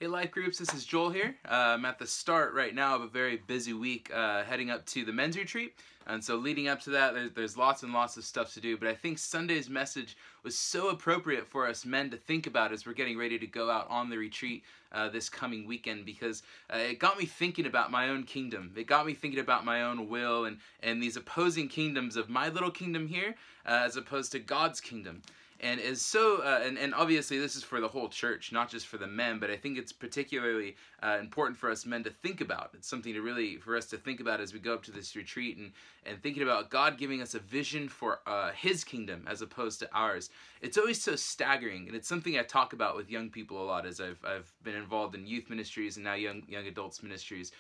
Hey Life Groups, this is Joel here. I'm at the start right now of a very busy week heading up to the men's retreat. And so leading up to that, there's lots and lots of stuff to do. But I think Sunday's message was so appropriate for us men to think about as we're getting ready to go out on the retreat this coming weekend, because it got me thinking about my own kingdom. It got me thinking about my own will and these opposing kingdoms of my little kingdom here as opposed to God's kingdom. And is so, and obviously this is for the whole church, not just for the men, but I think it's particularly important for us men to think about. It's something to really, for us to think about as we go up to this retreat and thinking about God giving us a vision for His kingdom as opposed to ours. It's always so staggering, and it's something I talk about with young people a lot as I've been involved in youth ministries and now young adults ministries,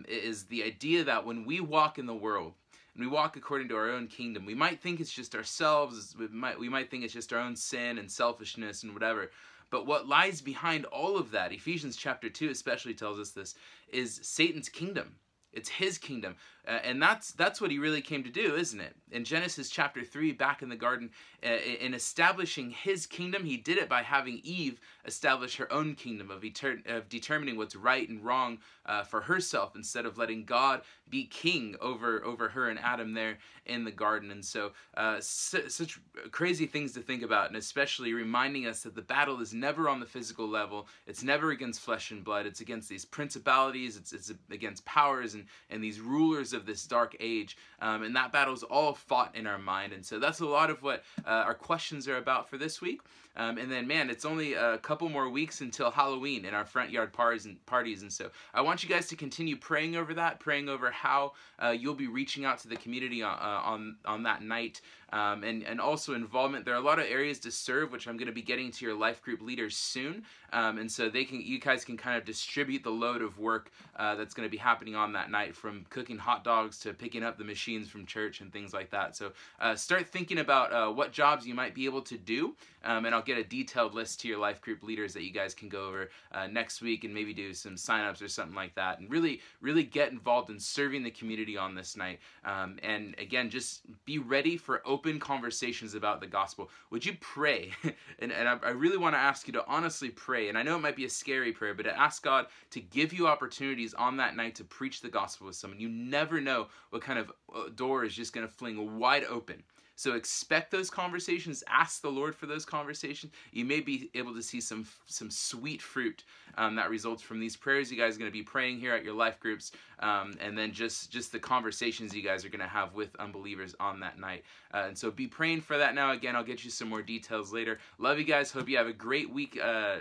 is the idea that when we walk in the world, and we walk according to our own kingdom, we might think it's just ourselves, we might think it's just our own sin and selfishness and whatever, but what lies behind all of that, Ephesians chapter 2 especially tells us this, is Satan's kingdom. It's his kingdom, and that's what he really came to do, isn't it? In Genesis chapter 3, back in the garden, in establishing his kingdom, he did it by having Eve establish her own kingdom of determining what's right and wrong for herself, instead of letting God be king over her and Adam there in the garden. And so such crazy things to think about, and especially reminding us that the battle is never on the physical level. It's never against flesh and blood. It's against these principalities. It's against powers and these rulers of this dark age, and that battle is all fought in our mind. And so that's a lot of what our questions are about for this week. And then, man, it's only a couple more weeks until Halloween and our front yard parties, and so I want you guys to continue praying over that, praying over how you'll be reaching out to the community on that night, and also involvement. There are a lot of areas to serve, which I'm going to be getting to your life group leaders soon, and so you guys can kind of distribute the load of work that's going to be happening on that night, from cooking hot dogs to picking up the machines from church and things like that. So start thinking about what jobs you might be able to do, and I'll get a detailed list to your life group leaders that you guys can go over next week and maybe do some sign-ups or something like that, and really get involved in serving the community on this night. And again, just be ready for open conversations about the gospel. Would you pray? and I really want to ask you to honestly pray, and I know it might be a scary prayer, but to ask God to give you opportunities on that night to preach the gospel with someone. You never know what kind of door is just going to fling wide open. So expect those conversations. Ask the Lord for those conversations. You may be able to see some sweet fruit that results from these prayers you guys are going to be praying here at your life groups, and then just the conversations you guys are going to have with unbelievers on that night. And so be praying for that now. Again, I'll get you some more details later. Love you guys. Hope you have a great week, a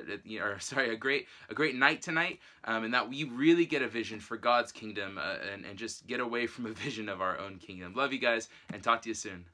great night tonight, and that we really get a vision for God's kingdom, and just get away from a vision of our own kingdom. Love you guys, and talk to you soon.